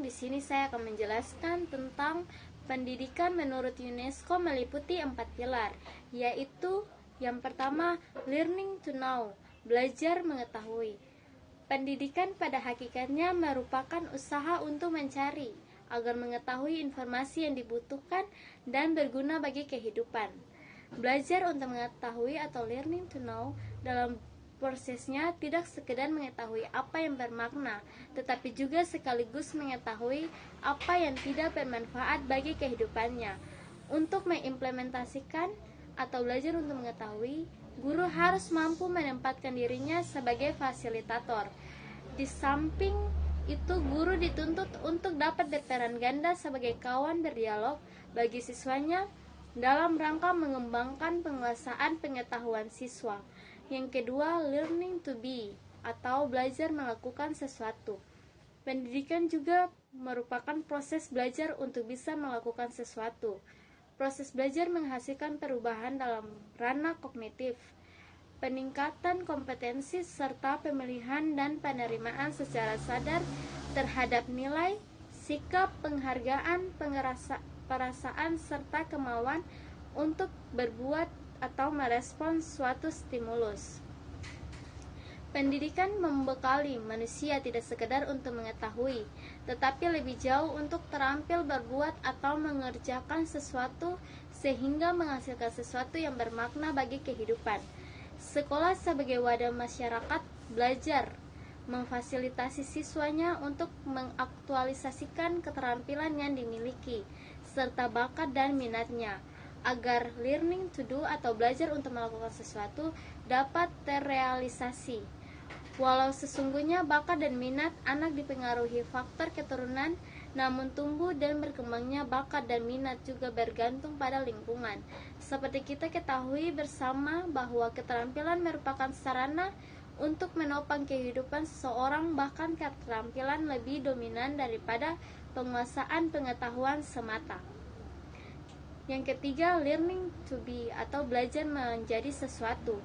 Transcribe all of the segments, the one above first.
di sini saya akan menjelaskan tentang pendidikan menurut UNESCO meliputi 4 pilar, yaitu yang pertama, learning to know, belajar mengetahui. Pendidikan pada hakikatnya merupakan usaha untuk mencari, agar mengetahui informasi yang dibutuhkan dan berguna bagi kehidupan. Belajar untuk mengetahui atau learning to know dalam prosesnya tidak sekedar mengetahui apa yang bermakna, tetapi juga sekaligus mengetahui apa yang tidak bermanfaat bagi kehidupannya. Untuk mengimplementasikan atau belajar untuk mengetahui, guru harus mampu menempatkan dirinya sebagai fasilitator. Di samping itu, guru dituntut untuk dapat berperan ganda sebagai kawan berdialog bagi siswanya dalam rangka mengembangkan penguasaan pengetahuan siswa. Yang kedua, learning to be atau belajar melakukan sesuatu. Pendidikan juga merupakan proses belajar untuk bisa melakukan sesuatu. Proses belajar menghasilkan perubahan dalam ranah kognitif, peningkatan kompetensi serta pemilihan dan penerimaan secara sadar terhadap nilai, sikap, penghargaan, perasaan serta kemauan untuk berbuat atau merespons suatu stimulus. Pendidikan membekali manusia tidak sekedar untuk mengetahui, tetapi lebih jauh untuk terampil berbuat atau mengerjakan sesuatu sehingga menghasilkan sesuatu yang bermakna bagi kehidupan. Sekolah sebagai wadah masyarakat belajar memfasilitasi siswanya untuk mengaktualisasikan keterampilan yang dimiliki serta bakat dan minatnya, agar learning to do atau belajar untuk melakukan sesuatu dapat terrealisasi. Walau sesungguhnya bakat dan minat anak dipengaruhi faktor keturunan, namun tumbuh dan berkembangnya bakat dan minat juga bergantung pada lingkungan. Seperti kita ketahui bersama bahwa keterampilan merupakan sarana untuk menopang kehidupan seseorang, bahkan keterampilan lebih dominan daripada penguasaan pengetahuan semata. Yang ketiga, learning to be atau belajar menjadi sesuatu.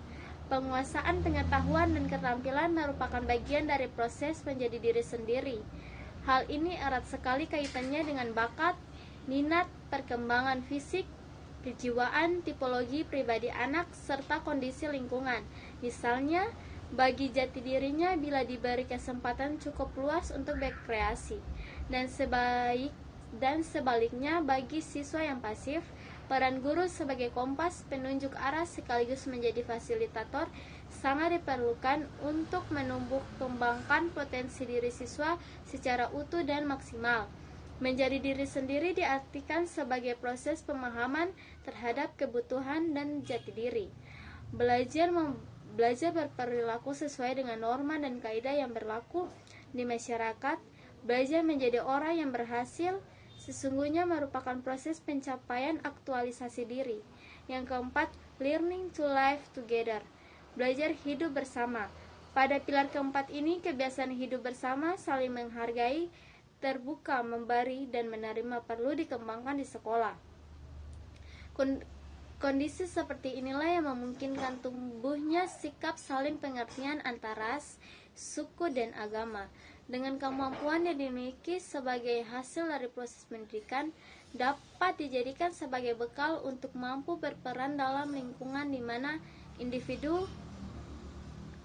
Penguasaan pengetahuan dan keterampilan merupakan bagian dari proses menjadi diri sendiri. Hal ini erat sekali kaitannya dengan bakat, minat, perkembangan fisik, kejiwaan, tipologi pribadi anak, serta kondisi lingkungan. Misalnya, bagi jati dirinya bila diberi kesempatan cukup luas untuk berkreasi, dan sebaliknya bagi siswa yang pasif, peran guru sebagai kompas penunjuk arah sekaligus menjadi fasilitator sangat diperlukan untuk menumbuh kembangkan potensi diri siswa secara utuh dan maksimal. Menjadi diri sendiri diartikan sebagai proses pemahaman terhadap kebutuhan dan jati diri. Belajar berperilaku sesuai dengan norma dan kaidah yang berlaku di masyarakat. Belajar menjadi orang yang berhasil sesungguhnya merupakan proses pencapaian aktualisasi diri. Yang keempat, learning to live together, belajar hidup bersama. Pada pilar keempat ini, kebiasaan hidup bersama, saling menghargai, terbuka, memberi, dan menerima perlu dikembangkan di sekolah. Kondisi seperti inilah yang memungkinkan tumbuhnya sikap saling pengertian antara ras, suku, dan agama. Dengan kemampuan yang dimiliki sebagai hasil dari proses pendidikan, dapat dijadikan sebagai bekal untuk mampu berperan dalam lingkungan di mana individu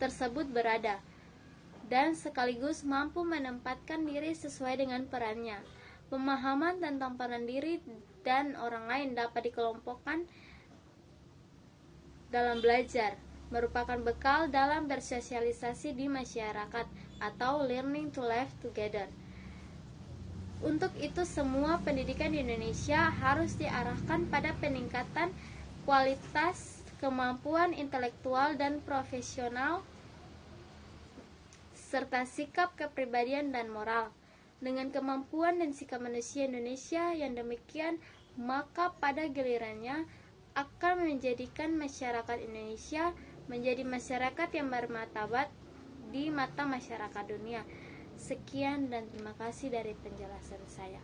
tersebut berada, dan sekaligus mampu menempatkan diri sesuai dengan perannya. Pemahaman tentang peran diri dan orang lain dapat dikelompokkan dalam belajar, merupakan bekal dalam bersosialisasi di masyarakat atau learning to live together. Untuk itu semua pendidikan di Indonesia harus diarahkan pada peningkatan kualitas, kemampuan intelektual dan profesional, serta sikap kepribadian dan moral. Dengan kemampuan dan sikap manusia Indonesia yang demikian, maka pada gilirannya akan menjadikan masyarakat Indonesia menjadi masyarakat yang bermartabat di mata masyarakat dunia. Sekian dan terima kasih dari penjelasan saya.